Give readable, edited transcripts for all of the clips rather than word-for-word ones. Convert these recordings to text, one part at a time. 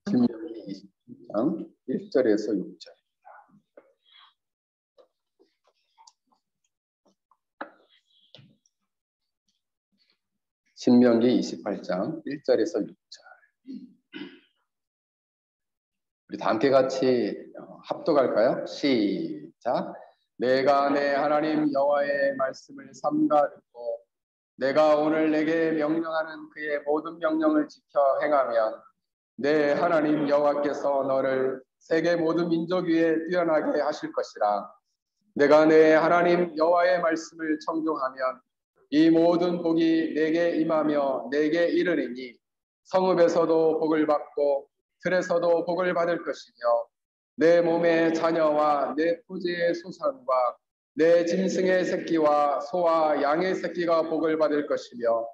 신명기 20장 1절에서 6절. 신명기 28장 1절에서 6절. 우리 다 함께 같이 합독할까요? 시작. 내가 내 하나님 여호와의 말씀을 삼가 듣고 내가 오늘 내게 명령하는 그의 모든 명령을 지켜 행하면 내 하나님 여호와께서 너를 세계 모든 민족 위에 뛰어나게 하실 것이라. 내가 내 하나님 여호와의 말씀을 청종하면 이 모든 복이 내게 임하며 내게 이르리니 성읍에서도 복을 받고 들에서도 복을 받을 것이며 내 몸의 자녀와 내 토지의 소산과 내 짐승의 새끼와 소와 양의 새끼가 복을 받을 것이며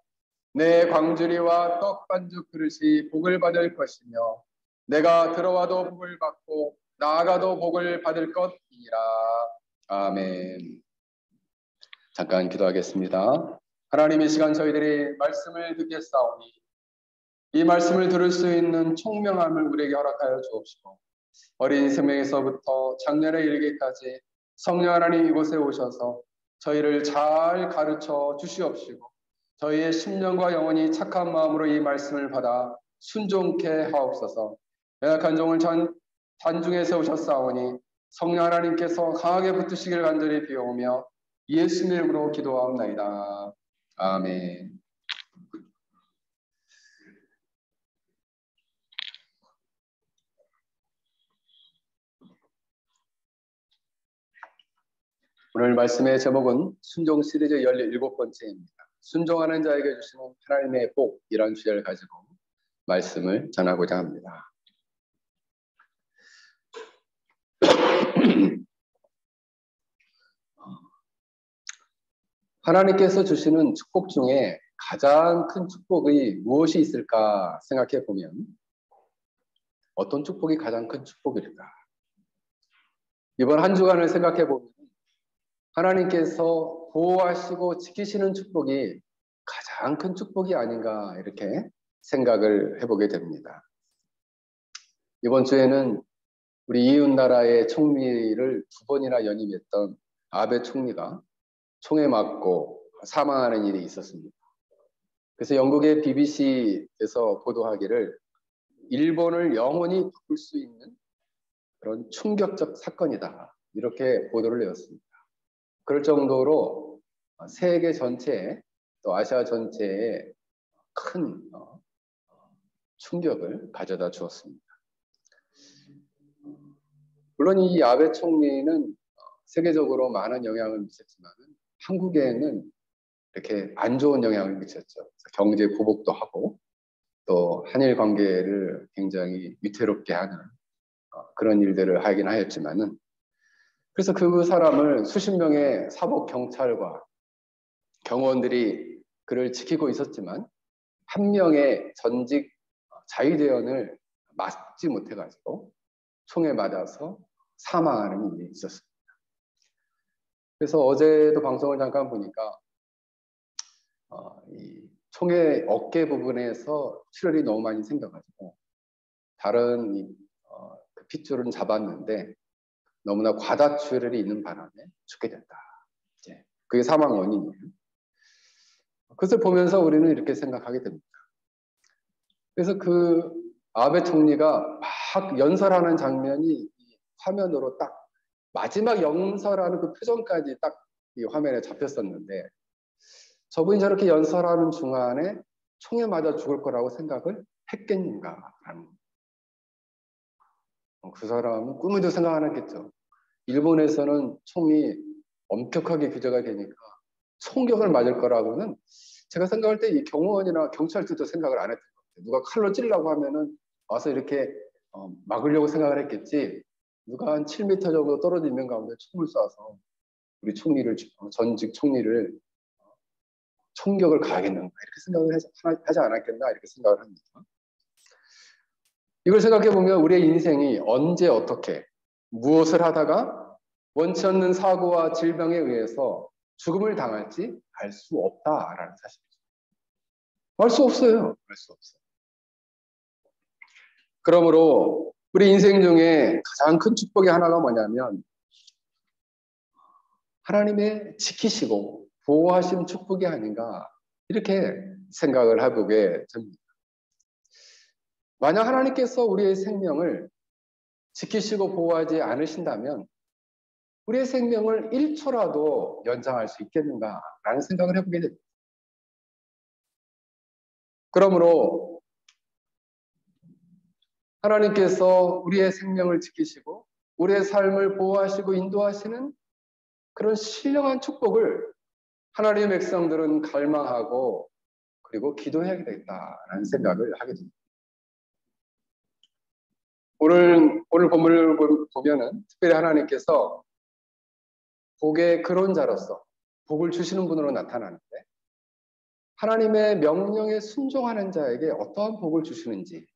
내 광주리와 떡 반죽 그릇이 복을 받을 것이며 내가 들어와도 복을 받고 나아가도 복을 받을 것이니라. 아멘. 잠깐 기도하겠습니다. 하나님, 이 시간 저희들이 말씀을 듣겠사오니 이 말씀을 들을 수 있는 총명함을 우리에게 허락하여 주옵시고 어린 생명에서부터 장년에 이르기까지 성령 하나님 이곳에 오셔서 저희를 잘 가르쳐 주시옵시고 저희의 심령과 영혼이 착한 마음으로 이 말씀을 받아 순종케 하옵소서. 연약한 종을 단중에 세우셨사오니 성령 하나님께서 강하게 붙드시길 간절히 비오며 예수님 이름으로 기도하옵나이다. 아멘. 오늘 말씀의 제목은 순종 시리즈 17번째입니다. 순종하는 자에게 주시는 하나님의 복, 이런 주제를 가지고 말씀을 전하고자 합니다. 하나님께서 주시는 축복 중에 가장 큰 축복이 무엇이 있을까 생각해 보면 어떤 축복이 가장 큰 축복일까? 이번 한 주간을 생각해 보면 하나님께서 보호하시고 지키시는 축복이 가장 큰 축복이 아닌가 이렇게 생각을 해보게 됩니다. 이번 주에는 우리 이웃나라의 총리를 2번이나 연임했던 아베 총리가 총에 맞고 사망하는 일이 있었습니다. 그래서 영국의 BBC에서 보도하기를 일본을 영원히 바꿀 수 있는 그런 충격적 사건이다, 이렇게 보도를 내었습니다. 그럴 정도로 세계 전체에 또 아시아 전체에 큰 충격을 가져다 주었습니다. 물론 이 아베 총리는 세계적으로 많은 영향을 미쳤지만 한국에는 이렇게 안 좋은 영향을 미쳤죠. 경제 보복도 하고 또 한일 관계를 굉장히 위태롭게 하는 그런 일들을 하긴 하였지만은, 그래서 그 사람을 수십 명의 사복 경찰과 경호원들이 그를 지키고 있었지만 한 명의 전직 자위대원을 막지 못해가지고 총에 맞아서 사망하는 일이 있었습니다. 그래서 어제도 방송을 잠깐 보니까 이 총의 어깨 부분에서 출혈이 너무 많이 생겨가지고 다른 그 핏줄은 잡았는데 너무나 과다출혈이 있는 바람에 죽게 됐다. 그게 사망 원인이에요. 그것을 보면서 우리는 이렇게 생각하게 됩니다. 그래서 그 아베 총리가 막 연설하는 장면이 화면으로 딱 마지막 연설하는 그 표정까지 딱 이 화면에 잡혔었는데, 저분이 저렇게 연설하는 중간에 총에 맞아 죽을 거라고 생각을 했겠는가라는, 그 사람은 꿈에도 생각 안 했겠죠. 일본에서는 총이 엄격하게 규제가 되니까 총격을 맞을 거라고는 제가 생각할 때 이 경호원이나 경찰들도 생각을 안 했던 것 같아요. 누가 칼로 찌르려고 하면은 와서 이렇게 막으려고 생각을 했겠지, 누가 한 7m 정도 떨어져 있는 가운데 총을 쏴서 우리 총리를, 전직 총리를 총격을 가하겠는가 이렇게 생각을 하지 않았겠나 이렇게 생각을 합니다. 이걸 생각해 보면 우리의 인생이 언제 어떻게 무엇을 하다가 원치 않는 사고와 질병에 의해서 죽음을 당할지 알 수 없다라는 사실이죠. 알 수 없어요. 알 수 없어요. 그러므로 우리 인생 중에 가장 큰 축복이 하나가 뭐냐면 하나님의 지키시고 보호하신 축복이 아닌가 이렇게 생각을 해보게 됩니다. 만약 하나님께서 우리의 생명을 지키시고 보호하지 않으신다면 우리의 생명을 1초라도 연장할 수 있겠는가라는 생각을 해보게 됩니다. 그러므로 하나님께서 우리의 생명을 지키시고 우리의 삶을 보호하시고 인도하시는 그런 신령한 축복을 하나님의 백성들은 갈망하고 그리고 기도해야 되겠다라는 생각을 하게 됩니다. 오늘 본문을 보면은 특별히 하나님께서 복의 근원자로서 복을 주시는 분으로 나타나는데 하나님의 명령에 순종하는 자에게 어떠한 복을 주시는지에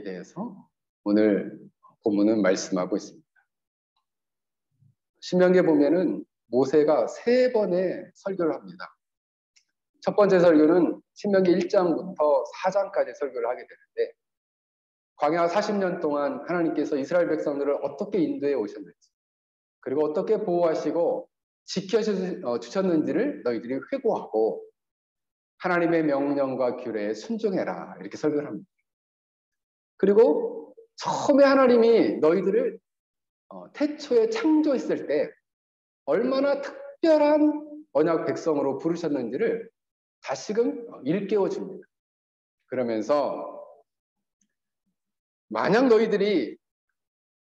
대해서 오늘 본문은 말씀하고 있습니다. 신명기에 보면은 모세가 3번의 설교를 합니다. 첫 번째 설교는 신명기 1장부터 4장까지 설교를 하게 되는데 광야 40년 동안 하나님께서 이스라엘 백성들을 어떻게 인도해 오셨는지 그리고 어떻게 보호하시고 지켜주셨는지를 너희들이 회고하고 하나님의 명령과 규례에 순종해라 이렇게 설교를 합니다. 그리고 처음에 하나님이 너희들을 태초에 창조했을 때 얼마나 특별한 언약 백성으로 부르셨는지를 다시금 일깨워 줍니다. 그러면서 만약 너희들이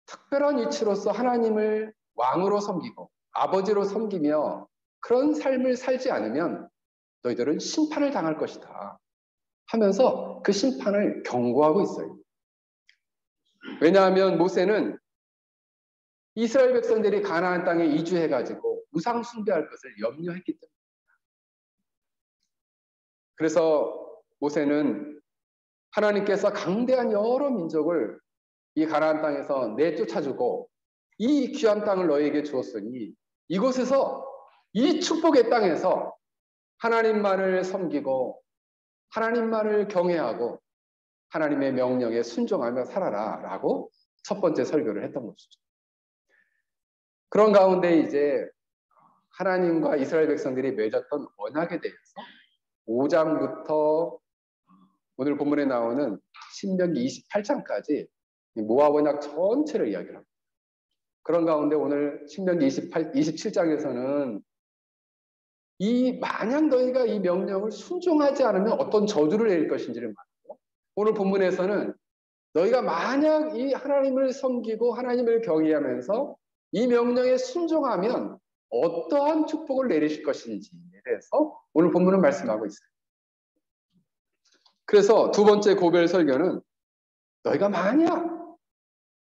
특별한 위치로서 하나님을 왕으로 섬기고 아버지로 섬기며 그런 삶을 살지 않으면 너희들은 심판을 당할 것이다 하면서 그 심판을 경고하고 있어요. 왜냐하면 모세는 이스라엘 백성들이 가나안 땅에 이주해가지고 우상 숭배할 것을 염려했기 때문입니다. 그래서 모세는 하나님께서 강대한 여러 민족을 이 가나안 땅에서 내쫓아주고 이 귀한 땅을 너희에게 주었으니 이곳에서 이 축복의 땅에서 하나님만을 섬기고 하나님만을 경외하고 하나님의 명령에 순종하며 살아라 라고 첫 번째 설교를 했던 것이죠. 그런 가운데 이제 하나님과 이스라엘 백성들이 맺었던 언약에 대해서 5장부터 오늘 본문에 나오는 신명기 28장까지 모압 언약 전체를 이야기를 합니다. 그런 가운데 오늘 신명기 27장에서는 만약 너희가 이 명령을 순종하지 않으면 어떤 저주를 내릴 것인지를 말하고 오늘 본문에서는 너희가 만약 이 하나님을 섬기고 하나님을 경외하면서 이 명령에 순종하면 어떠한 축복을 내리실 것인지에 대해서 오늘 본문은 말씀하고 있어요. 그래서 두 번째 고별 설교는 너희가 만약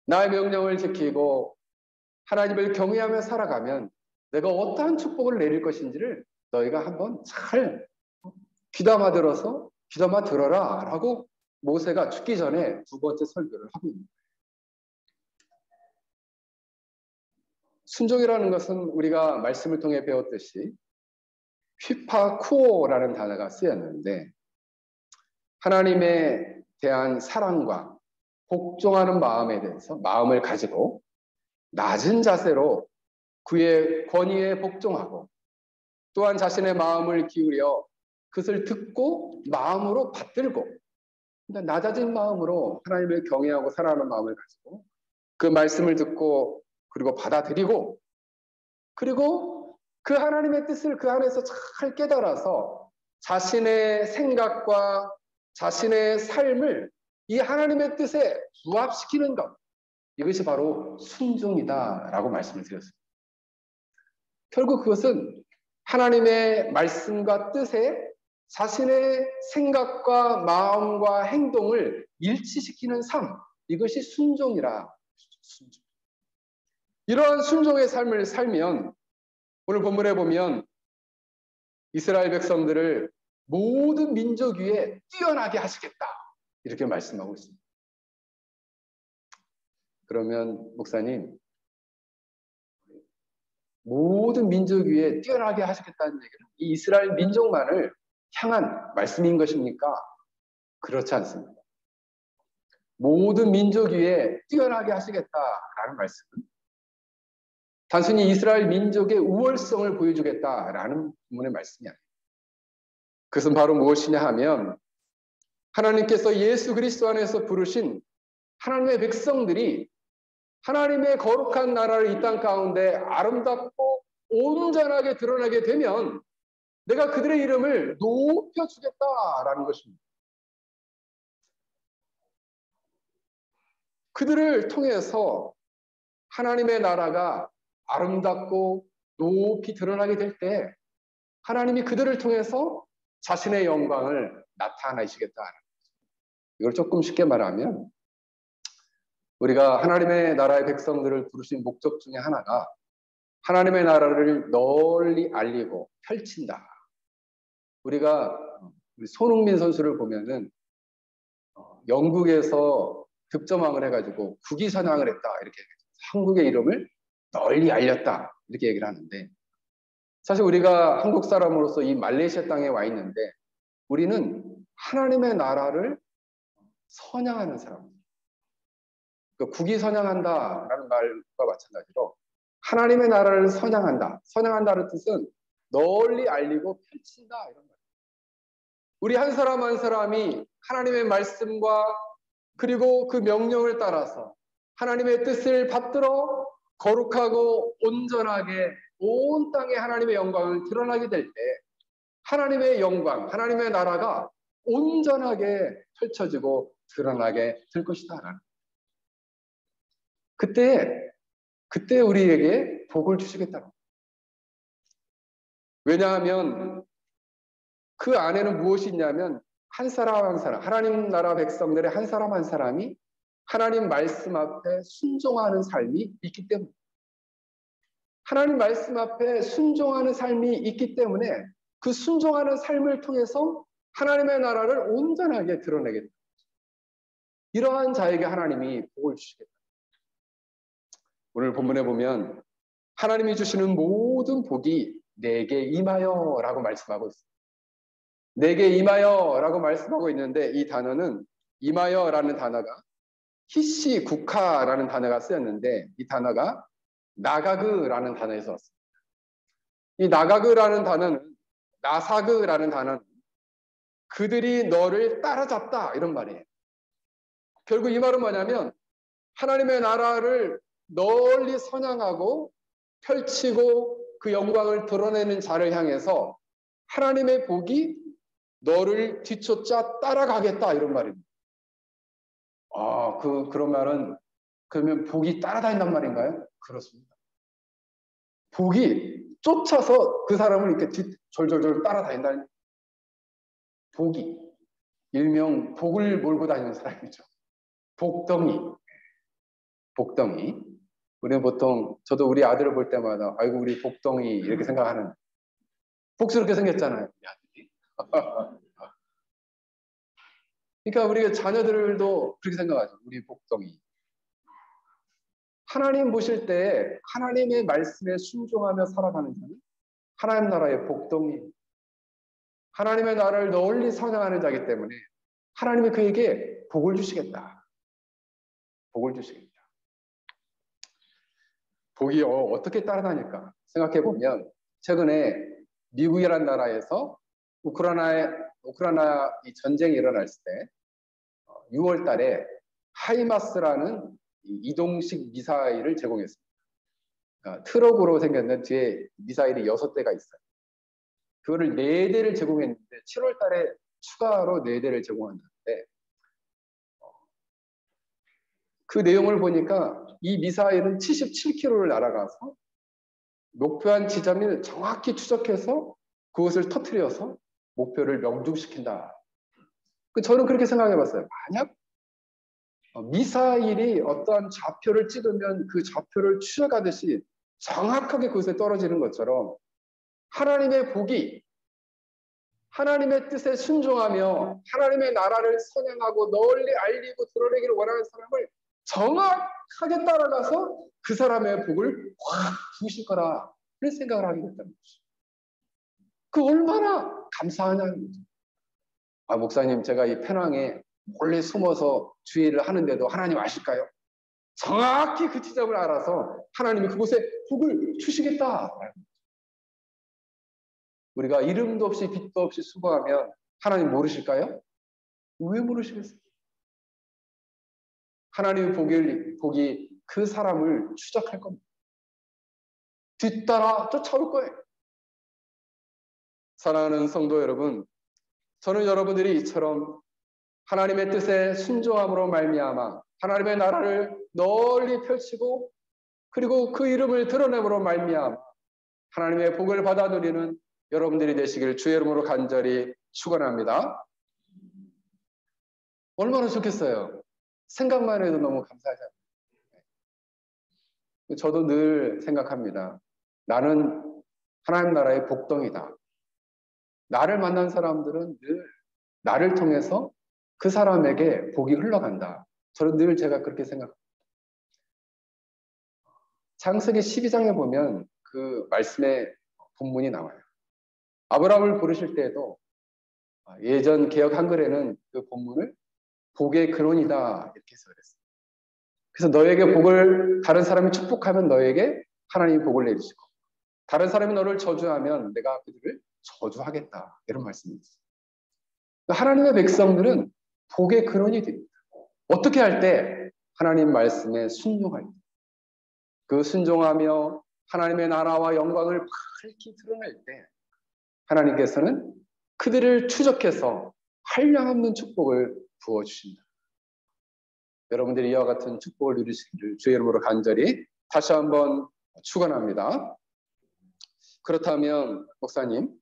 나의 명령을 지키고 하나님을 경외하며 살아가면 내가 어떠한 축복을 내릴 것인지를 너희가 한번 잘 귀담아 들어라 라고 모세가 죽기 전에 두 번째 설교를 하고 있는 거예요. 순종이라는 것은 우리가 말씀을 통해 배웠듯이 휘파쿠오라는 단어가 쓰였는데 하나님에 대한 사랑과 복종하는 마음에 대해서 마음을 가지고 낮은 자세로 그의 권위에 복종하고 또한 자신의 마음을 기울여 그것을 듣고 마음으로 받들고 그러니까 낮아진 마음으로 하나님을 경외하고 살아가는 마음을 가지고 그 말씀을 듣고 그리고 받아들이고 그리고 그 하나님의 뜻을 그 안에서 잘 깨달아서 자신의 생각과 자신의 삶을 이 하나님의 뜻에 부합시키는 것 이것이 바로 순종이다라고 말씀을 드렸습니다. 결국 그것은 하나님의 말씀과 뜻에 자신의 생각과 마음과 행동을 일치시키는 삶 이것이 순종이라. 순종. 이러한 순종의 삶을 살면 오늘 본문에 보면 이스라엘 백성들을 모든 민족 위에 뛰어나게 하시겠다 이렇게 말씀하고 있습니다. 그러면 목사님 모든 민족 위에 뛰어나게 하시겠다는 얘기는 이 이스라엘 민족만을 향한 말씀인 것입니까? 그렇지 않습니다. 모든 민족 위에 뛰어나게 하시겠다라는 말씀은 단순히 이스라엘 민족의 우월성을 보여주겠다라는 부분의 말씀이 아니에요. 그것은 바로 무엇이냐 하면 하나님께서 예수 그리스도 안에서 부르신 하나님의 백성들이 하나님의 거룩한 나라를 이 땅 가운데 아름답고 온전하게 드러나게 되면 내가 그들의 이름을 높여주겠다라는 것입니다. 그들을 통해서 하나님의 나라가 아름답고 높이 드러나게 될 때 하나님이 그들을 통해서 자신의 영광을 나타내시겠다. 이걸 조금 쉽게 말하면 우리가 하나님의 나라의 백성들을 부르신 목적 중에 하나가 하나님의 나라를 널리 알리고 펼친다. 우리가 손흥민 선수를 보면은 영국에서 득점왕을 해가지고 국위선양을 했다 이렇게 한국의 이름을 널리 알렸다 이렇게 얘기를 하는데 사실 우리가 한국 사람으로서 이 말레이시아 땅에 와 있는데 우리는 하나님의 나라를 선양하는 사람입니다. 그러니까 국위 선양한다라는 말과 마찬가지로 하나님의 나라를 선양한다. 선양한다는 뜻은 널리 알리고 펼친다 이런 말이에요. 우리 한 사람 한 사람이 하나님의 말씀과 그리고 그 명령을 따라서 하나님의 뜻을 받들어 거룩하고 온전하게 온 땅에 하나님의 영광을 드러나게 될 때 하나님의 영광, 하나님의 나라가 온전하게 펼쳐지고 드러나게 될 것이다. 그때 우리에게 복을 주시겠다. 왜냐하면 그 안에는 무엇이 있냐면 한 사람 한 사람, 하나님 나라 백성들의 한 사람 한 사람이 하나님 말씀 앞에 순종하는 삶이 있기 때문에 하나님 말씀 앞에 순종하는 삶이 있기 때문에 그 순종하는 삶을 통해서 하나님의 나라를 온전하게 드러내겠다. 이러한 자에게 하나님이 복을 주시겠다. 오늘 본문에 보면 하나님이 주시는 모든 복이 내게 임하여 라고 말씀하고 있습니다. 내게 임하여 라고 말씀하고 있는데 이 단어는 임하여 라는 단어가 히시 국하라는 단어가 쓰였는데 이 단어가 나가그라는 단어에서 왔습니다. 이 나가그라는 단어는 나사그라는 단어는 그들이 너를 따라잡다 이런 말이에요. 결국 이 말은 뭐냐면 하나님의 나라를 널리 선양하고 펼치고 그 영광을 드러내는 자를 향해서 하나님의 복이 너를 뒤쫓아 따라가겠다 이런 말입니다. 그런 말은 그러면 복이 따라다닌단 말인가요? 그렇습니다. 복이 쫓아서 그 사람을 이렇게 졸졸졸 따라다닌다는 복이 일명 복을 몰고 다니는 사람이죠. 복덩이. 우리는 보통 저도 우리 아들을 볼 때마다 아이고 우리 복덩이 이렇게 생각하는 복스럽게 생겼잖아요. 우리 아들이. 그러니까 우리 자녀들도 그렇게 생각하죠. 우리 복덩이. 하나님 보실 때 하나님의 말씀에 순종하며 살아가는 자는 하나님 나라의 복덩이. 하나님의 나라를 널리 선양하는 자이기 때문에 하나님이 그에게 복을 주시겠다. 복을 주시겠다. 복이 어떻게 따라다닐까 생각해보면 최근에 미국이라는 나라에서 우크라이나 이 전쟁이 일어났을 때 6월 달에 하이마스라는 이동식 미사일을 제공했습니다. 트럭으로 생겼는 뒤에 미사일이 6대가 있어요. 그거를 4대를 제공했는데 7월 달에 추가로 4대를 제공한다는데 그 내용을 보니까 이 미사일은 77km를 날아가서 목표한 지점을 정확히 추적해서 그것을 터뜨려서 목표를 명중시킨다. 저는 그렇게 생각해 봤어요. 만약 미사일이 어떠한 좌표를 찍으면 그 좌표를 추적하듯이 정확하게 그것에 떨어지는 것처럼 하나님의 복이 하나님의 뜻에 순종하며 하나님의 나라를 선양하고 널리 알리고 드러내기를 원하는 사람을 정확하게 따라가서 그 사람의 복을 확 주실 거라 그런 생각을 하게 됐다는 거죠. 그 얼마나 감사하냐는 거죠. 목사님 제가 이 페낭에 몰래 숨어서 주의를 하는데도 하나님 아실까요? 정확히 그 지점을 알아서 하나님이 그곳에 복을 주시겠다. 우리가 이름도 없이 빛도 없이 수고하면 하나님 모르실까요? 왜 모르시겠어요? 하나님의 복이 그 사람을 추적할 겁니다. 뒤따라 쫓아올 거예요. 사랑하는 성도 여러분, 저는 여러분들이 이처럼 하나님의 뜻에 순종함으로 말미암아 하나님의 나라를 널리 펼치고 그리고 그 이름을 드러내므로 말미암아 하나님의 복을 받아 누리는 여러분들이 되시길 주의 이름으로 간절히 축원합니다. 얼마나 좋겠어요. 생각만 해도 너무 감사하잖아요. 저도 늘 생각합니다. 나는 하나님 나라의 복덩이다. 나를 만난 사람들은 늘 나를 통해서 그 사람에게 복이 흘러간다. 저는 늘 제가 그렇게 생각합니다. 창세기 12장에 보면 그 말씀의 본문이 나와요. 아브라함을 부르실 때에도 예전 개역 한글에는 그 본문을 복의 근원이다 이렇게 해서 그랬어요. 그래서 너에게 복을 다른 사람이 축복하면 너에게 하나님이 복을 내리시고 다른 사람이 너를 저주하면 내가 그들을 저주하겠다 이런 말씀이 있어요. 하나님의 백성들은 복의 근원이 됩니다. 어떻게 할 때? 하나님 말씀에 순종할 때. 그 순종하며 하나님의 나라와 영광을 밝히 드러낼 때 하나님께서는 그들을 추적해서 한량없는 축복을 부어주신다. 여러분들이 이와 같은 축복을 누리시기를 주의 이름으로 간절히 다시 한번 축원합니다. 그렇다면 목사님,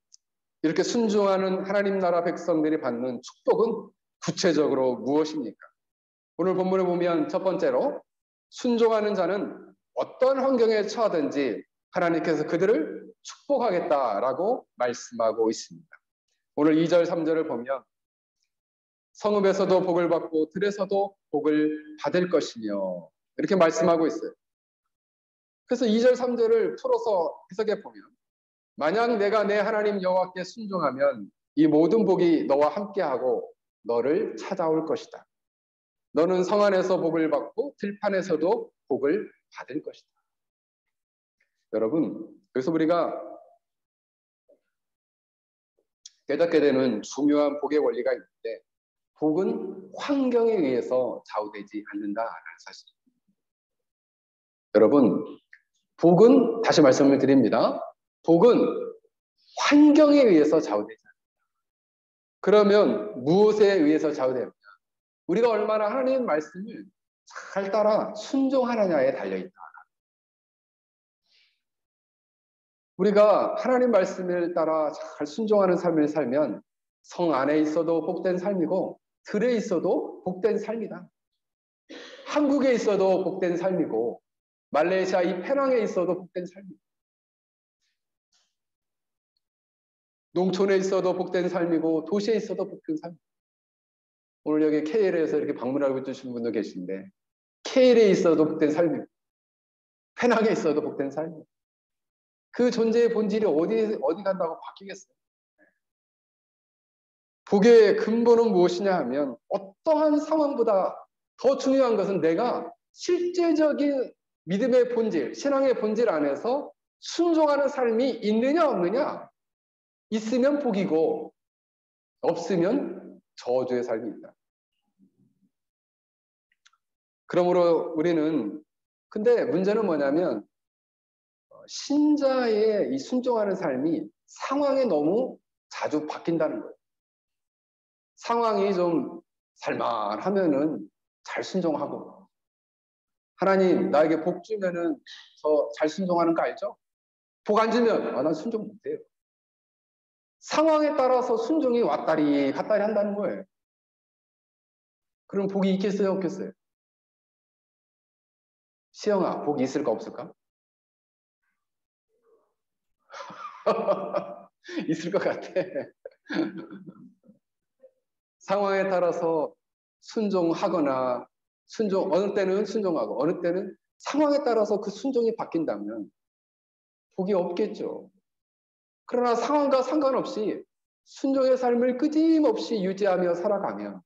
이렇게 순종하는 하나님 나라 백성들이 받는 축복은 구체적으로 무엇입니까? 오늘 본문을 보면 첫 번째로 순종하는 자는 어떤 환경에 처하든지 하나님께서 그들을 축복하겠다라고 말씀하고 있습니다. 오늘 2절 3절을 보면 성읍에서도 복을 받고 들에서도 복을 받을 것이며 이렇게 말씀하고 있어요. 그래서 2절 3절을 풀어서 해석해 보면 만약 내가 내 하나님 여호와께 순종하면 이 모든 복이 너와 함께하고 너를 찾아올 것이다. 너는 성 안에서 복을 받고 들판에서도 복을 받을 것이다. 여러분, 그래서 우리가 깨닫게 되는 중요한 복의 원리가 있는데 복은 환경에 의해서 좌우되지 않는다라는 사실입니다. 여러분, 복은 다시 말씀을 드립니다. 복은 환경에 의해서 좌우되지 않는다. 그러면 무엇에 의해서 좌우됩니까? 우리가 얼마나 하나님의 말씀을 잘 따라 순종하느냐에 달려있다. 우리가 하나님 말씀을 따라 잘 순종하는 삶을 살면 성 안에 있어도 복된 삶이고 들에 있어도 복된 삶이다. 한국에 있어도 복된 삶이고 말레이시아 이 페낭에 있어도 복된 삶이다. 농촌에 있어도 복된 삶이고 도시에 있어도 복된 삶이다. 오늘 여기 KL에서 이렇게 방문하고 있으신 분도 계신데 KL에 있어도 복된 삶이고 페낭에 있어도 복된 삶이고 그 존재의 본질이 어디 간다고 바뀌겠어요? 복의 근본은 무엇이냐 하면 어떠한 상황보다 더 중요한 것은 내가 실제적인 믿음의 본질, 신앙의 본질 안에서 순종하는 삶이 있느냐 없느냐. 있으면 복이고 없으면 저주의 삶이 있다. 그러므로 우리는 근데 문제는 뭐냐면 신자의 이 순종하는 삶이 상황에 너무 자주 바뀐다는 거예요. 상황이 좀 살만하면은 잘 순종하고 하나님 나에게 복 주면은 저 잘 순종하는 거 알죠? 복 안 주면 난 순종 못해요. 상황에 따라서 순종이 왔다리 갔다리 한다는 거예요. 그럼 복이 있겠어요 없겠어요? 시영아 복이 있을까 없을까? 있을 것 같아. 상황에 따라서 순종하거나 어느 때는 순종하고 어느 때는 상황에 따라서 그 순종이 바뀐다면 복이 없겠죠. 그러나 상황과 상관없이 순종의 삶을 끊임없이 유지하며 살아가면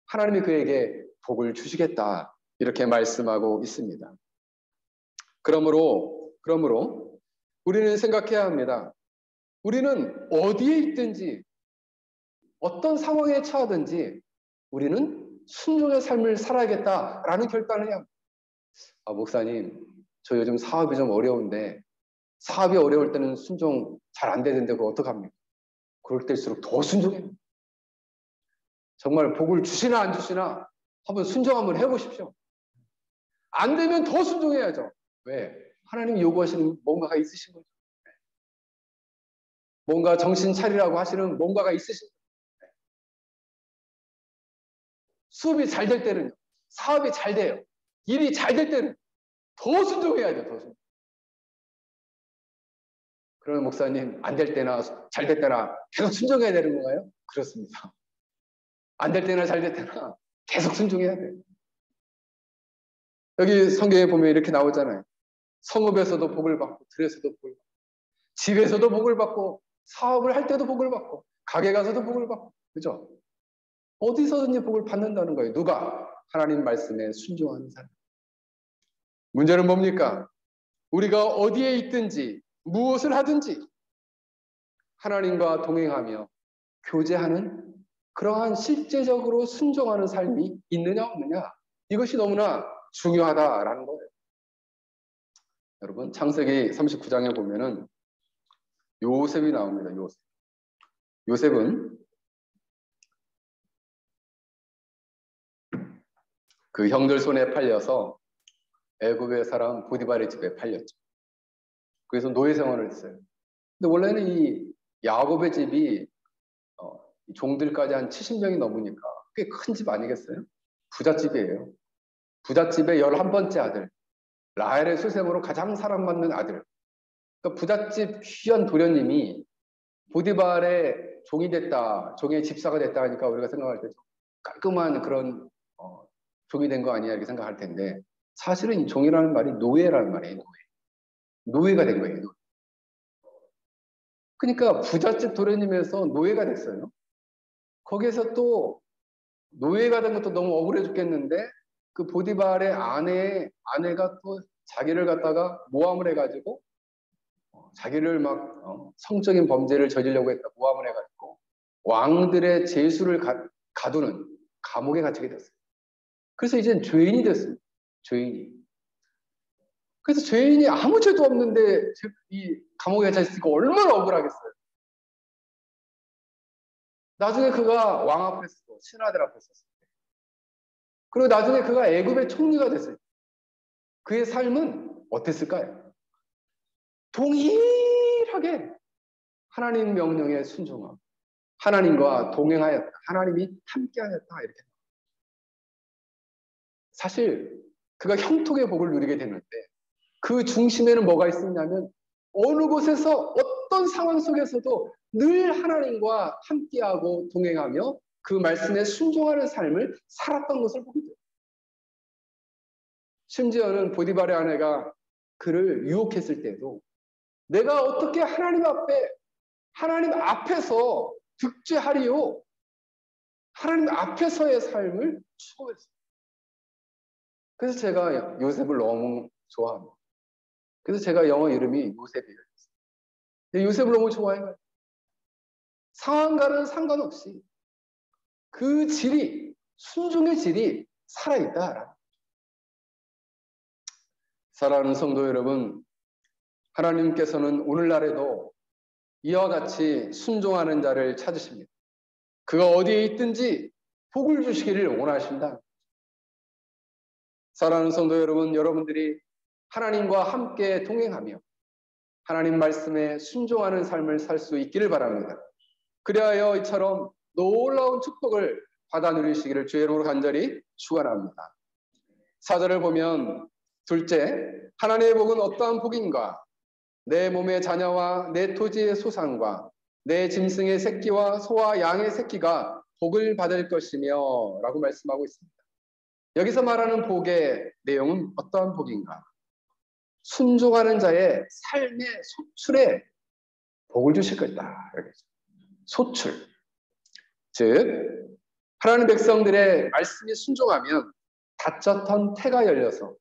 하나님이 그에게 복을 주시겠다 이렇게 말씀하고 있습니다. 그러므로 우리는 생각해야 합니다. 우리는 어디에 있든지 어떤 상황에 처하든지 우리는 순종의 삶을 살아야겠다라는 결단을 해야 합니다. 목사님, 저 요즘 사업이 좀 어려운데 사업이 어려울 때는 순종 잘 안 되는데 그거 어떡합니까? 그럴 때일수록 더 순종해야 합니다. 정말 복을 주시나 안 주시나 한번 순종 한번 해보십시오. 안 되면 더 순종해야죠. 왜? 하나님이 요구하시는 뭔가가 있으신 거죠. 뭔가 정신 차리라고 하시는 뭔가가 있으신 거죠. 수업이 잘 될 때는요. 사업이 잘 돼요. 일이 잘 될 때는 더 순종해야 돼요. 더 순종. 그러면 목사님 안 될 때나 잘 될 때나 계속 순종해야 되는 건가요? 그렇습니다. 안 될 때나 잘 될 때나 계속 순종해야 돼요. 여기 성경에 보면 이렇게 나오잖아요. 성읍에서도 복을 받고 들에서도 복을 받고 집에서도 복을 받고 사업을 할 때도 복을 받고 가게 가서도 복을 받고 그죠? 어디서든지 복을 받는다는 거예요. 누가? 하나님 말씀에 순종하는 사람. 문제는 뭡니까? 우리가 어디에 있든지 무엇을 하든지 하나님과 동행하며 교제하는 그러한 실제적으로 순종하는 삶이 있느냐 없느냐 이것이 너무나 중요하다라는 거예요. 여러분 창세기 39장에 보면은 요셉이 나옵니다. 요셉은 그 형들 손에 팔려서 애굽의 사람 보디발의 집에 팔렸죠. 그래서 노예 생활을 했어요. 근데 원래는 이 야곱의 집이 종들까지 한 70명이 넘으니까 꽤 큰 집 아니겠어요? 부잣집이에요. 부잣집의 11번째 아들, 라헬의 수생으로 가장 사랑받는 아들. 그러니까 부잣집 귀한 도련님이 보디발의 종이 됐다, 종의 집사가 됐다 하니까 우리가 생각할 때 깔끔한 그런 종이 된 거 아니야 이렇게 생각할 텐데 사실은 이 종이라는 말이 노예라는 말이에요. 노예가 된 거예요. 그러니까 부잣집 도련님에서 노예가 됐어요. 거기에서 또 노예가 된 것도 너무 억울해 죽겠는데 그 보디발의 아내가 또 자기를 갖다가 모함을 해가지고 자기를 막 성적인 범죄를 저지르려고 했다 모함을 해가지고 왕들의 제수를 가두는 감옥에 갇히게 됐어요. 그래서 이젠 죄인이 됐습니다. 죄인이. 그래서 죄인이 아무 죄도 없는데 이 감옥에 갇혀 있으니까 얼마나 억울하겠어요. 나중에 그가 왕 앞에 서고 신하들 앞에 섰어요. 그리고 나중에 그가 애굽의 총리가 됐어요. 그의 삶은 어땠을까요? 동일하게 하나님 명령에 순종하고 하나님과 동행하였다. 하나님이 함께하였다. 이렇게. 사실 그가 형통의 복을 누리게 됐는데 그 중심에는 뭐가 있었냐면 어느 곳에서 어떤 상황 속에서도 늘 하나님과 함께하고 동행하며 그 말씀에 순종하는 삶을 살았던 것을 보게 돼요. 심지어는 보디발의 아내가 그를 유혹했을 때도 내가 어떻게 하나님 앞에서 득죄하리요? 하나님 앞에서의 삶을 추구했어요. 그래서 제가 요셉을 너무 좋아합니다. 그래서 제가 영어 이름이 요셉이에요. 요셉을 너무 좋아해요. 상황과는 상관없이 그 순종의 질이 살아있다. 사랑하는 성도 여러분, 하나님께서는 오늘날에도 이와 같이 순종하는 자를 찾으십니다. 그가 어디에 있든지 복을 주시기를 원하신다. 사랑하는 성도 여러분, 여러분들이 하나님과 함께 동행하며 하나님 말씀에 순종하는 삶을 살 수 있기를 바랍니다. 그리하여 이처럼 놀라운 축복을 받아 누리시기를 주의 이름으로 간절히 축원합니다. 4절을 보면 둘째, 하나님의 복은 어떠한 복인가? 내 몸의 자녀와 내 토지의 소산과 내 짐승의 새끼와 소와 양의 새끼가 복을 받을 것이며 라고 말씀하고 있습니다. 여기서 말하는 복의 내용은 어떠한 복인가? 순종하는 자의 삶의 소출에 복을 주실 것이다. 소출. 즉 하나님 백성들의 말씀이 순종하면 닫혔던 태가 열려서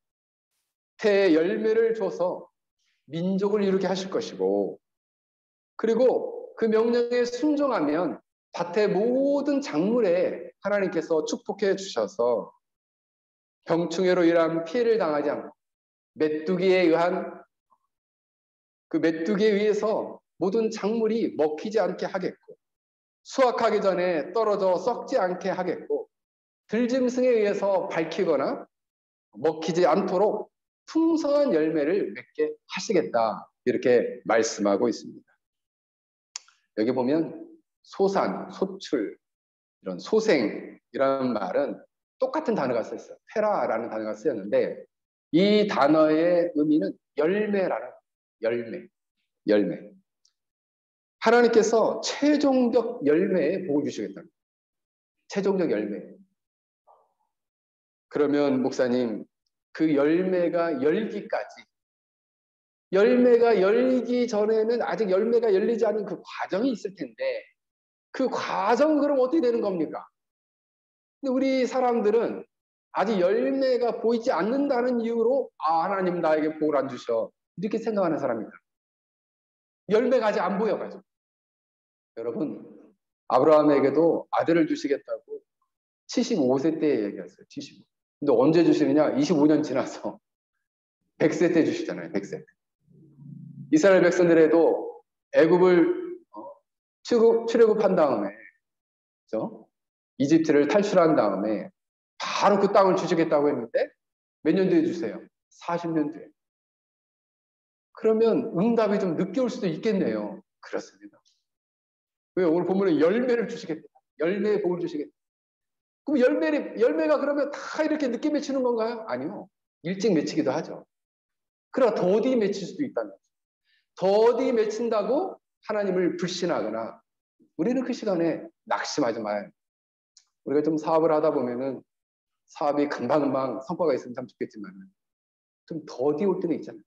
태의 열매를 줘서 민족을 이루게 하실 것이고, 그리고 그 명령에 순종하면 밭의 모든 작물에 하나님께서 축복해 주셔서 병충해로 인한 피해를 당하지 않고 메뚜기에 의한 그 메뚜기에 의해서 모든 작물이 먹히지 않게 하겠고, 수확하기 전에 떨어져 썩지 않게 하겠고, 들짐승에 의해서 밝히거나 먹히지 않도록 풍성한 열매를 맺게 하시겠다, 이렇게 말씀하고 있습니다. 여기 보면 소산, 소출, 이런 소생이라는 말은 똑같은 단어가 쓰였어요. 페라라는 단어가 쓰였는데, 이 단어의 의미는 열매라는, 열매. 하나님께서 최종적 열매에 복을 주시겠다. 최종적 열매. 그러면 목사님, 그 열매가 열기까지, 열매가 열기 전에는 아직 열매가 열리지 않은 그 과정이 있을 텐데, 그 과정은 그럼 어떻게 되는 겁니까? 근데 우리 사람들은 아직 열매가 보이지 않는다는 이유로, 아, 하나님 나에게 복을 안 주셔, 이렇게 생각하는 사람입니다. 열매가 아직 안 보여가지고. 여러분, 아브라함에게도 아들을 주시겠다고 75세 때 얘기했어요. 75. 근데 언제 주시느냐? 25년 지나서 100세 때 주시잖아요. 100세 때. 이스라엘 백성들에도 애굽을 출애굽한 다음에, 그렇죠? 이집트를 탈출한 다음에 바로 그 땅을 주시겠다고 했는데 몇 년 뒤에 주세요? 40년 뒤에. 그러면 응답이 좀 늦게 올 수도 있겠네요. 그렇습니다. 왜? 오늘 본문에 열매를 주시겠다. 열매의 복을 주시겠다. 그럼 열매가 그러면 다 이렇게 늦게 맺히는 건가요? 아니요. 일찍 맺히기도 하죠. 그러나 더디 맺힐 수도 있다는 거죠. 더디 맺힌다고 하나님을 불신하거나, 우리는 그 시간에 낙심하지 마요. 우리가 좀 사업을 하다 보면은 사업이 금방금방 성과가 있으면 참 좋겠지만 좀 더디 올 때가 있잖아요.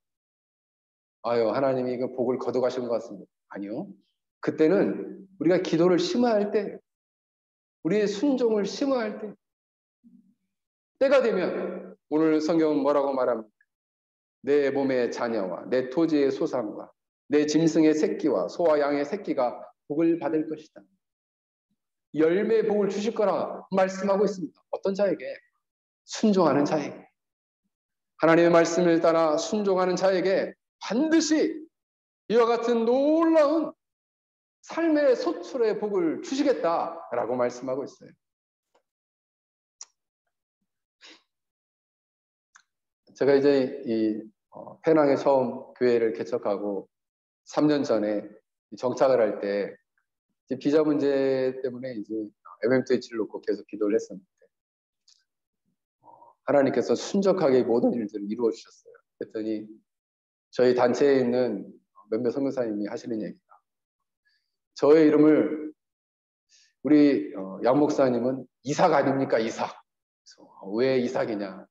아유, 하나님이 이거 복을 거둬가시는 것 같습니다. 아니요. 그때는 우리가 기도를 심화할 때, 우리의 순종을 심화할 때, 때가 되면, 오늘 성경은 뭐라고 말합니까? 내 몸의 자녀와 내 토지의 소산과 내 짐승의 새끼와 소와 양의 새끼가 복을 받을 것이다. 열매의 복을 주실 거라 말씀하고 있습니다. 어떤 자에게? 순종하는 자에게. 하나님의 말씀을 따라 순종하는 자에게 반드시 이와 같은 놀라운 삶의 소출의 복을 주시겠다라고 말씀하고 있어요. 제가 이제 이 페낭에 처음 교회를 개척하고 3년 전에 정착을 할 때 비자 문제 때문에 이제 MMTH를 놓고 계속 기도를 했었는데, 하나님께서 순적하게 모든 일들을 이루어 주셨어요. 그랬더니 저희 단체에 있는 몇몇 선교사님이 하시는 얘기가, 저의 이름을 우리 양 목사님은 이삭 아닙니까? 이삭. 그래서 왜 이삭이냐?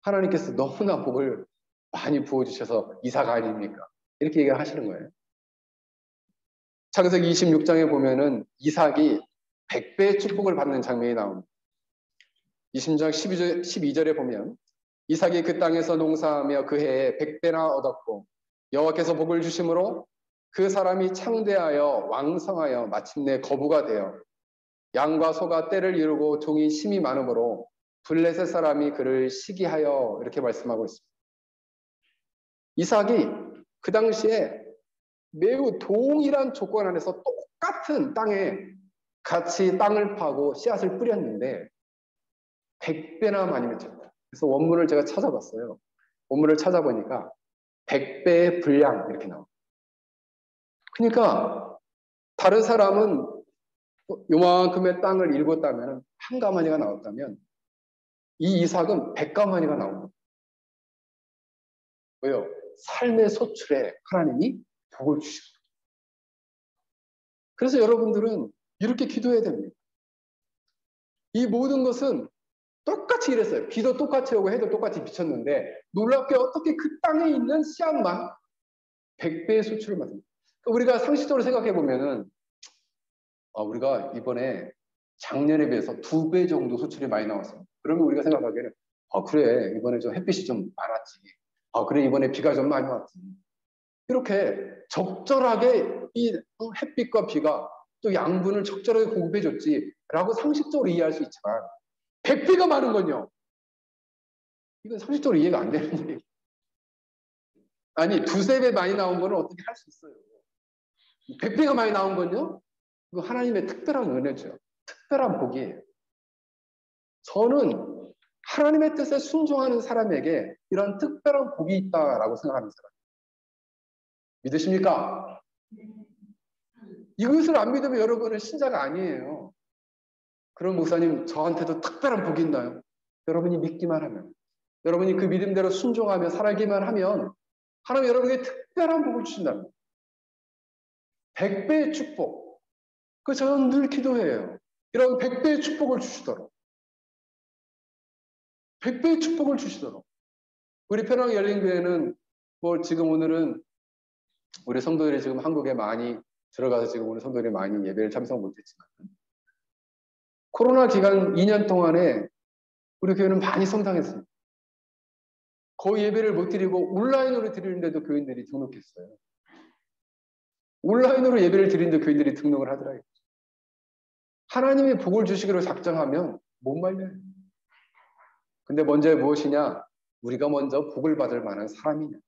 하나님께서 너무나 복을 많이 부어주셔서 이삭 아닙니까? 이렇게 얘기를 하시는 거예요. 창세기 26장에 보면은 이삭이 100배의 축복을 받는 장면이 나옵니다. 26장 12절에 보면 이삭이 그 땅에서 농사하며 그 해에 100배나 얻었고 여호와께서 복을 주심으로 그 사람이 창대하여 왕성하여 마침내 거부가 되어 양과 소가 떼를 이루고 종이 심이 많으므로 블레셋 사람이 그를 시기하여, 이렇게 말씀하고 있습니다. 이삭이 그 당시에 매우 동일한 조건 안에서 똑같은 땅에 같이 땅을 파고 씨앗을 뿌렸는데 100배나 많이 맺혔다. 그래서 원문을 제가 찾아봤어요. 원문을 찾아보니까 100배의 분량, 이렇게 나옵니다. 그러니까 다른 사람은 요만큼의 땅을 읽었다면 한 가마니가 나왔다면 이 이삭은 100가마니가 나옵니다. 왜요? 삶의 소출에 하나님이 복을 주시고. 그래서 여러분들은 이렇게 기도해야 됩니다. 이 모든 것은 똑같이 이랬어요. 비도 똑같이 오고 해도 똑같이 비쳤는데 놀랍게 어떻게 그 땅에 있는 씨앗만 100배의 소출을 받습니다. 우리가 상식적으로 생각해 보면은, 우리가 이번에 작년에 비해서 2배 정도 수출이 많이 나왔어요. 그러면 우리가 생각하기에는 그래 이번에 좀 햇빛이 좀 많았지. 그래 이번에 비가 좀 많이 왔지. 이렇게 적절하게 이 햇빛과 비가 또 양분을 적절하게 공급해줬지라고 상식적으로 이해할 수 있지만 100배가 많은 건요. 이건 상식적으로 이해가 안 되는 얘기. 아니 2~3배 많이 나온 거는 어떻게 할 수 있어요. 100배가 많이 나온 건요. 이거 하나님의 특별한 은혜죠. 특별한 복이에요. 저는 하나님의 뜻에 순종하는 사람에게 이런 특별한 복이 있다라고 생각하는 사람. 믿으십니까? 이것을 안 믿으면 여러분은 신자가 아니에요. 그럼 목사님 저한테도 특별한 복이 있나요? 여러분이 믿기만 하면, 여러분이 그 믿음대로 순종하며 살기만 하면 하나님 여러분에게 특별한 복을 주신답니다. 100배의 축복. 그 저는 늘 기도해요. 이런 100배의 축복을 주시도록. 100배의 축복을 주시도록. 우리 편하게 열린 교회는 뭐 지금 오늘은 우리 성도들이 지금 한국에 많이 들어가서 지금 우리 성도들이 많이 예배를 참석 못했지만 코로나 기간 2년 동안에 우리 교회는 많이 성장했습니다. 거의 예배를 못 드리고 온라인으로 드리는데도 교인들이 등록했어요. 온라인으로 예배를 드리는데 교인들이 등록을 하더라고요. 하나님이 복을 주시기로 작정하면 못 말려요. 근데 먼저 무엇이냐? 우리가 먼저 복을 받을 만한 사람이냐?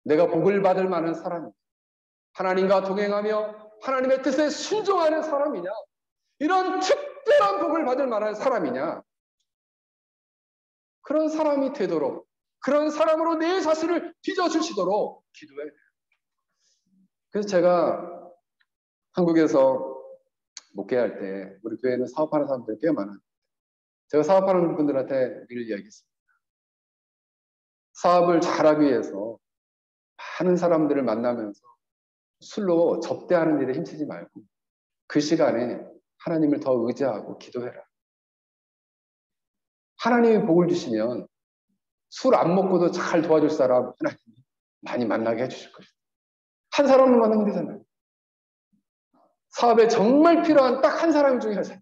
내가 복을 받을 만한 사람이냐? 하나님과 동행하며 하나님의 뜻에 순종하는 사람이냐? 이런 특별한 복을 받을 만한 사람이냐? 그런 사람이 되도록, 그런 사람으로 내 자신을 빚어주시도록 기도해야 돼요. 그래서 제가 한국에서 목회할 때 우리 교회는 사업하는 사람들이 꽤 많아요. 제가 사업하는 분들한테 늘 이야기했습니다. 사업을 잘하기 위해서 많은 사람들을 만나면서 술로 접대하는 일에 힘쓰지 말고 그 시간에 하나님을 더 의지하고 기도해라. 하나님이 복을 주시면 술 안 먹고도 잘 도와줄 사람 하나님이 많이 만나게 해주실 것이다. 한 사람을 만나면 되잖아요. 사업에 정말 필요한 딱 한 사람 중에 하자.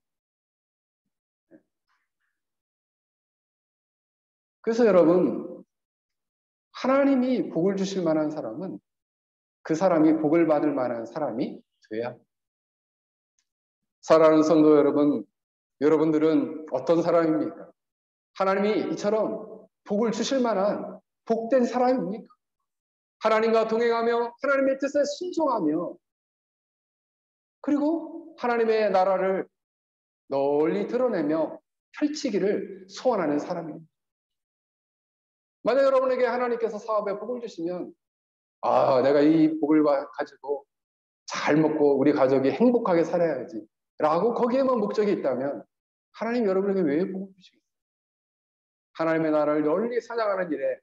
그래서 여러분, 하나님이 복을 주실 만한 사람은 그 사람이 복을 받을 만한 사람이 돼야 합니다. 사랑하는 성도 여러분, 여러분들은 어떤 사람입니까? 하나님이 이처럼 복을 주실 만한 복된 사람입니까? 하나님과 동행하며 하나님의 뜻에 순종하며 그리고 하나님의 나라를 널리 드러내며 펼치기를 소원하는 사람입니다. 만약 여러분에게 하나님께서 사업에 복을 주시면 내가 이 복을 가지고 잘 먹고 우리 가족이 행복하게 살아야지 라고 거기에만 목적이 있다면 하나님 여러분에게 왜 복을 주시겠어요? 하나님의 나라를 널리 사냥하는 일에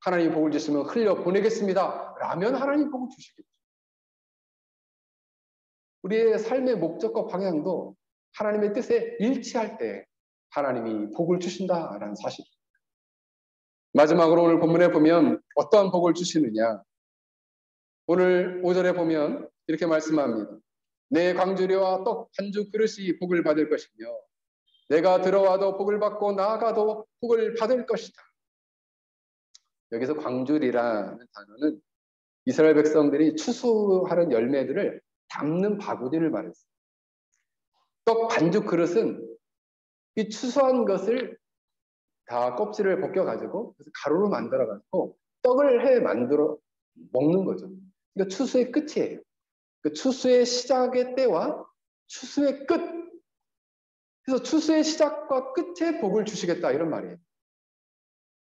하나님이 복을 주시면 흘려보내겠습니다 라면 하나님 복을 주시겠죠. 우리의 삶의 목적과 방향도 하나님의 뜻에 일치할 때 하나님이 복을 주신다라는 사실입니다. 마지막으로 오늘 본문에 보면 어떠한 복을 주시느냐. 오늘 5절에 보면 이렇게 말씀합니다. 내 광주리와 떡 한 주 그릇이 복을 받을 것이며 내가 들어와도 복을 받고 나아가도 복을 받을 것이다. 여기서 광주리라는 단어는 이스라엘 백성들이 추수하는 열매들을 담는 바구니를 말했어요. 떡 반죽 그릇은 이 추수한 것을 다 껍질을 벗겨가지고 그래서 가루로 만들어가지고 떡을 해 만들어 먹는 거죠. 그러니까 추수의 끝이에요. 그 추수의 시작의 때와 추수의 끝. 그래서 추수의 시작과 끝에 복을 주시겠다 이런 말이에요.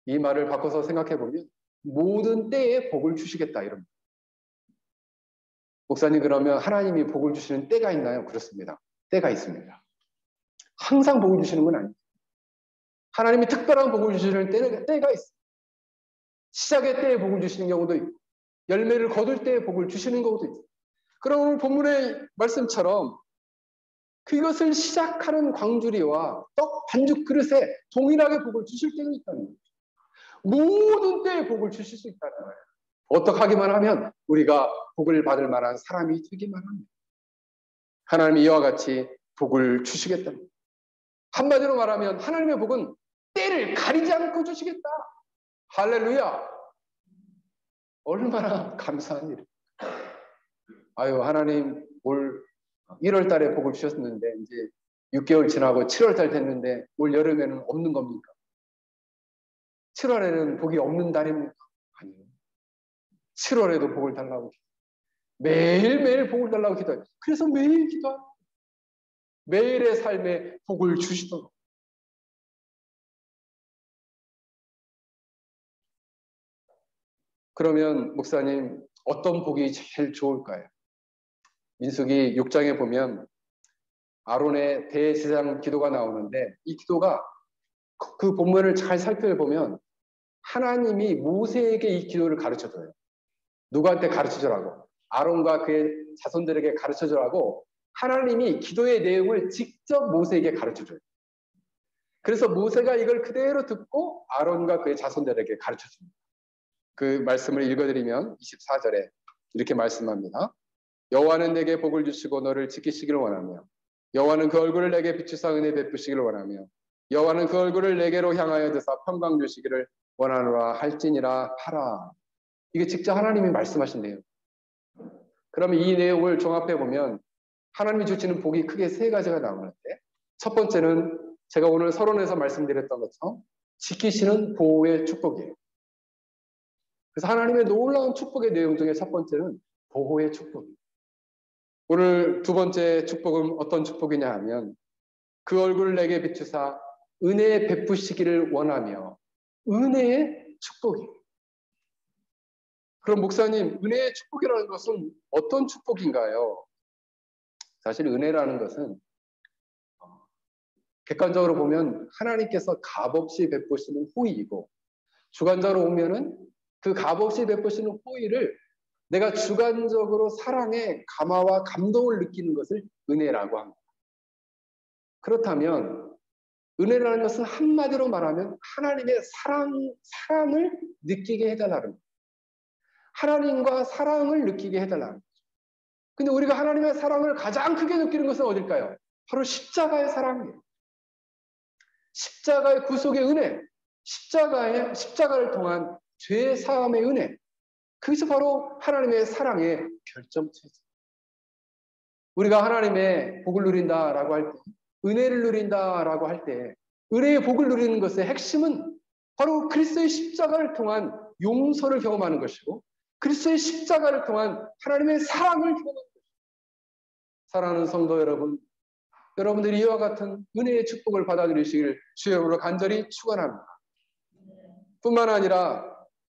이 말을 바꿔서 생각해 보면 모든 때에 복을 주시겠다 이런 말이에요. 목사님 그러면 하나님이 복을 주시는 때가 있나요? 그렇습니다. 때가 있습니다. 항상 복을 주시는 건 아니에요. 하나님이 특별한 복을 주시는 때가 있어요. 시작의 때에 복을 주시는 경우도 있고 열매를 거둘 때에 복을 주시는 경우도 있어요. 그럼 오늘 본문의 말씀처럼 그것을 시작하는 광주리와 떡 반죽 그릇에 동일하게 복을 주실 때가 있다는 거죠. 모든 때에 복을 주실 수 있다는 거예요. 어떻게 하기만 하면 우리가 복을 받을 만한 사람이 되기만 합니다. 하나님이 이와 같이 복을 주시겠다. 한마디로 말하면 하나님의 복은 때를 가리지 않고 주시겠다. 할렐루야. 얼마나 감사한 일. 아유, 하나님 올 1월 달에 복을 주셨는데 이제 6개월 지나고 7월 달 됐는데 올 여름에는 없는 겁니까? 7월에는 복이 없는 달입니까? 아니요. 7월에도 복을 달라고 기도해요. 매일매일 복을 달라고 기도해요. 그래서 매일 기도해요. 매일의 삶에 복을 주시도록. 그러면 목사님 어떤 복이 제일 좋을까요? 민수기 6장에 보면 아론의 대제사장 기도가 나오는데 이 기도가 그 본문을 잘 살펴보면 하나님이 모세에게 이 기도를 가르쳐줘요. 누구한테 가르쳐주라고? 아론과 그의 자손들에게 가르쳐주라고 하나님이 기도의 내용을 직접 모세에게 가르쳐줘요. 그래서 모세가 이걸 그대로 듣고 아론과 그의 자손들에게 가르쳐줍니다. 그 말씀을 읽어드리면 24절에 이렇게 말씀합니다. 여호와는 내게 복을 주시고 너를 지키시기를 원하며 여호와는 그 얼굴을 내게 비추사 은혜 베푸시기를 원하며 여호와는 그 얼굴을 내게로 향하여 드사 평강 주시기를 원하노라 할지니라 하라. 이게 직접 하나님이 말씀하신대요. 그러면 이 내용을 종합해 보면 하나님이 주시는 복이 크게 세 가지가 나오는데 첫 번째는 제가 오늘 서론에서 말씀드렸던 것처럼 지키시는 보호의 축복이에요. 그래서 하나님의 놀라운 축복의 내용 중에 첫 번째는 보호의 축복이에요. 오늘 두 번째 축복은 어떤 축복이냐 하면 그 얼굴을 내게 비추사 은혜 베푸시기를 원하며 은혜의 축복이에요. 그럼 목사님, 은혜의 축복이라는 것은 어떤 축복인가요? 사실 은혜라는 것은 객관적으로 보면 하나님께서 값없이 베푸시는 호의이고 주관적으로 보면은 그 값없이 베푸시는 호의를 내가 주관적으로 사랑에 감화와 감동을 느끼는 것을 은혜라고 합니다. 그렇다면 은혜라는 것은 한마디로 말하면 하나님의 사랑을 느끼게 해달라는 거예요. 하나님과 사랑을 느끼게 해달라는 거죠. 근데 우리가 하나님의 사랑을 가장 크게 느끼는 것은 어딜까요? 바로 십자가의 사랑이에요. 십자가의 구속의 은혜, 십자가를 통한 죄 사함의 은혜, 그것이 바로 하나님의 사랑의 결정체죠. 우리가 하나님의 복을 누린다라고 할 때, 은혜를 누린다라고 할 때, 은혜의 복을 누리는 것의 핵심은 바로 그리스도의 십자가를 통한 용서를 경험하는 것이고 그리스도의 십자가를 통한 하나님의 사랑을 경험하는 것입니다. 사랑하는 성도 여러분, 여러분들이 이와 같은 은혜의 축복을 받아들이시길 주의 이름으로 간절히 축원합니다. 뿐만 아니라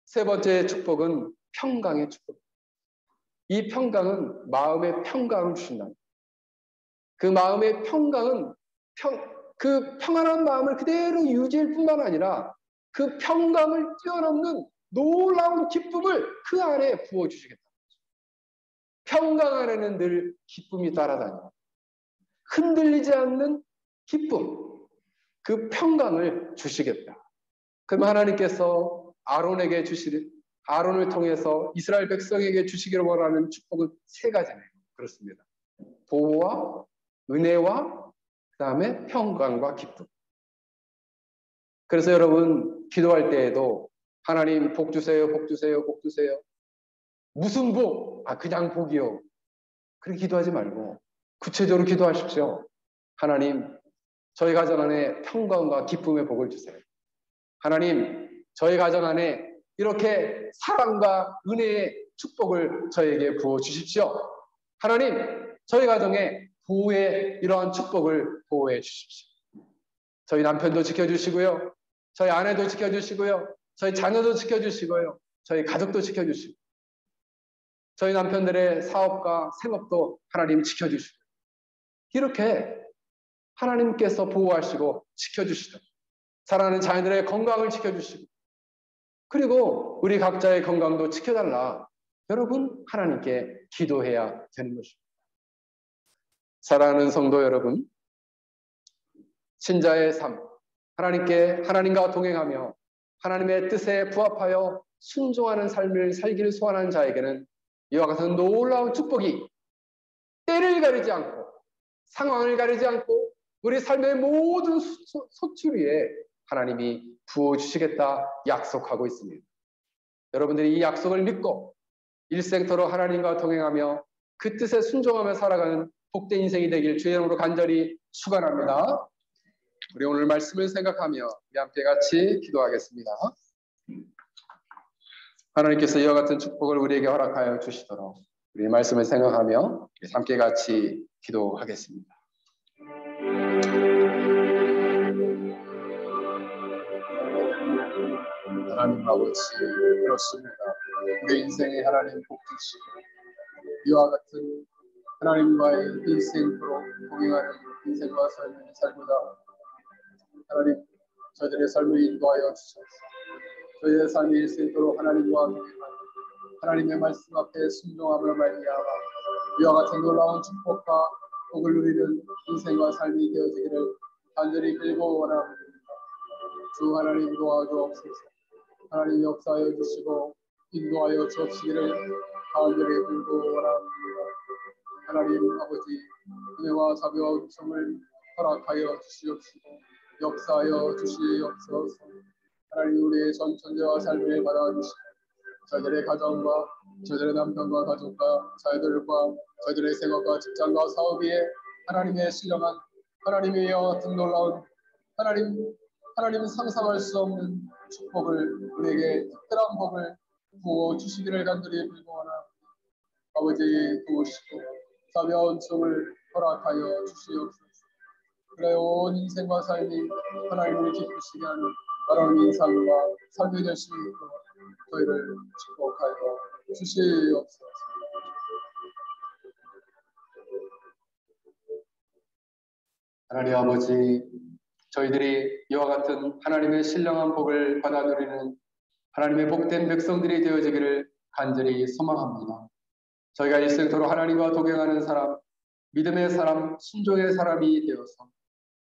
세 번째 축복은 평강의 축복. 이 평강은 마음의 평강을 주신다. 그 마음의 평강은 그 평안한 마음을 그대로 유지할 뿐만 아니라 그 평강을 뛰어넘는 놀라운 기쁨을 그 안에 부어주시겠다. 평강 안에는 늘 기쁨이 따라다녀. 흔들리지 않는 기쁨, 그 평강을 주시겠다. 그럼 하나님께서 아론을 통해서 이스라엘 백성에게 주시기를 원하는 축복은 세 가지네요. 그렇습니다. 보호와 은혜와 그다음에 평강과 기쁨. 그래서 여러분 기도할 때에도 하나님 복 주세요, 복 주세요, 복 주세요. 무슨 복? 그냥 복이요. 그렇게 기도하지 말고 구체적으로 기도하십시오. 하나님, 저희 가정 안에 평강과 기쁨의 복을 주세요. 하나님, 저희 가정 안에 이렇게 사랑과 은혜의 축복을 저에게 부어 주십시오. 하나님, 저희 가정에 보호의 이러한 축복을 보호해 주십시오. 저희 남편도 지켜주시고요. 저희 아내도 지켜주시고요. 저희 자녀도 지켜주시고요. 저희 가족도 지켜주시고 저희 남편들의 사업과 생업도 하나님 지켜주시고 이렇게 하나님께서 보호하시고 지켜주시도록 사랑하는 자녀들의 건강을 지켜주시고 그리고 우리 각자의 건강도 지켜달라. 여러분 하나님께 기도해야 되는 것입니다. 사랑하는 성도 여러분, 신자의 삶, 하나님과 동행하며 하나님의 뜻에 부합하여 순종하는 삶을 살기를 소원하는 자에게는 이와 같은 놀라운 축복이 때를 가리지 않고 상황을 가리지 않고 우리 삶의 모든 소출 위에 하나님이 부어주시겠다 약속하고 있습니다. 여러분들이 이 약속을 믿고 일생토록 하나님과 동행하며 그 뜻에 순종하며 살아가는 복된 인생이 되길 주의 이름으로 간절히 축원합니다. 우리 오늘 말씀을 생각하며 우리 함께 같이 기도하겠습니다. 하나님께서 이와 같은 축복을 우리에게 허락하여 주시도록 우리 말씀을 생각하며 함께 같이 기도하겠습니다. 하나님 아버지, 그렇습니다. 우리 인생에 하나님 복 주시고 이와 같은 하나님과의 일생토록 동행하는 인생과 삶을 살고자 하나님 저희들의 삶을 인도하여 주셔서 저희의 삶이 일생토록 하나님과 동행하는 하나님의 말씀 앞에 순종함을 말미암아 이와 같은 놀라운 축복과 복을 누리는 인생과 삶이 되어지기를 간절히 빌고 원합니다. 주 하나님 도와주옵소서. 하나님 역사하여 주시고 인도하여 주옵시기를 간절히 빌고 원합니다. 하나님 아버지 은혜와 자비와 은총을 허락하여 주시옵시고 역사하여 주시옵소서. 하나님 우리의 전 존재와 삶을 받아주시고 저희들의 가정과 저희들의 남편과 가족과 자녀들과 저희들의 생업과 직장과 사업 위에 하나님의 신령한 하나님의 이와 같은 놀라운 하나님 상상할 수 없는 축복을 우리에게 특별한 복을 부어 주시기를 간절히 빌고하나 아버지 도우시고 자비와 은총을 허락하여 주시옵소서. 그래 온 인생과 삶이 하나님을 기쁘시게 하는 바른 인상과 삶이 될 수 있도록 저희를 축복하여 주시옵소서. 하나님 아버지, 저희들이 이와 같은 하나님의 신령한 복을 받아 누리는 하나님의 복된 백성들이 되어지기를 간절히 소망합니다. 저희가 일생토록 하나님과 동행하는 사람, 믿음의 사람, 순종의 사람이 되어서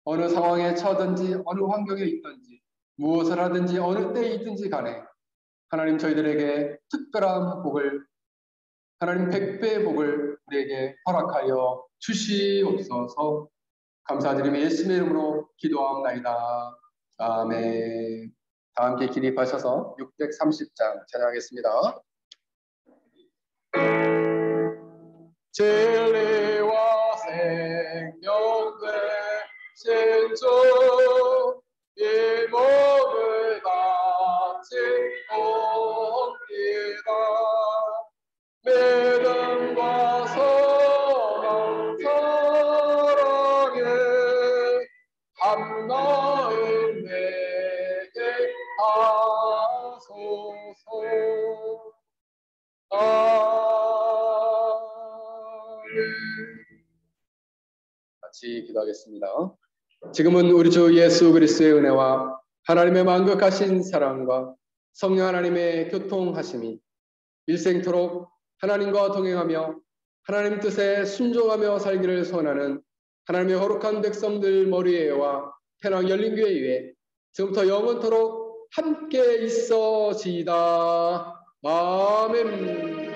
어느 상황에 처하든지 어느 환경에 있든지 무엇을 하든지 어느 때에 있든지 간에 하나님 저희들에게 특별한 복을 하나님 100배의 복을 우리에게 허락하여 주시옵소서. 감사드리며 예수님의 이름으로 기도하옵나이다. 아멘. 다 함께 기립하셔서 630장 찬양하겠습니다. 진리와 생명의 신주 이 몸을 바치옵니다. 믿음과 소망 사랑에 한마음 내게 하소서. 같이 기도하겠습니다. 지금은 우리 주 예수 그리스도의 은혜와 하나님의 만극하신 사랑과 성령 하나님의 교통하심이 일생토록 하나님과 동행하며 하나님 뜻에 순종하며 살기를 소원하는 하나님의 거룩한 백성들 머리에와 태랑 열린교회 위에 지금부터 영원토록 함께 있어지이다. 아멘.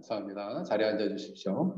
감사합니다. 자리에 앉아 주십시오.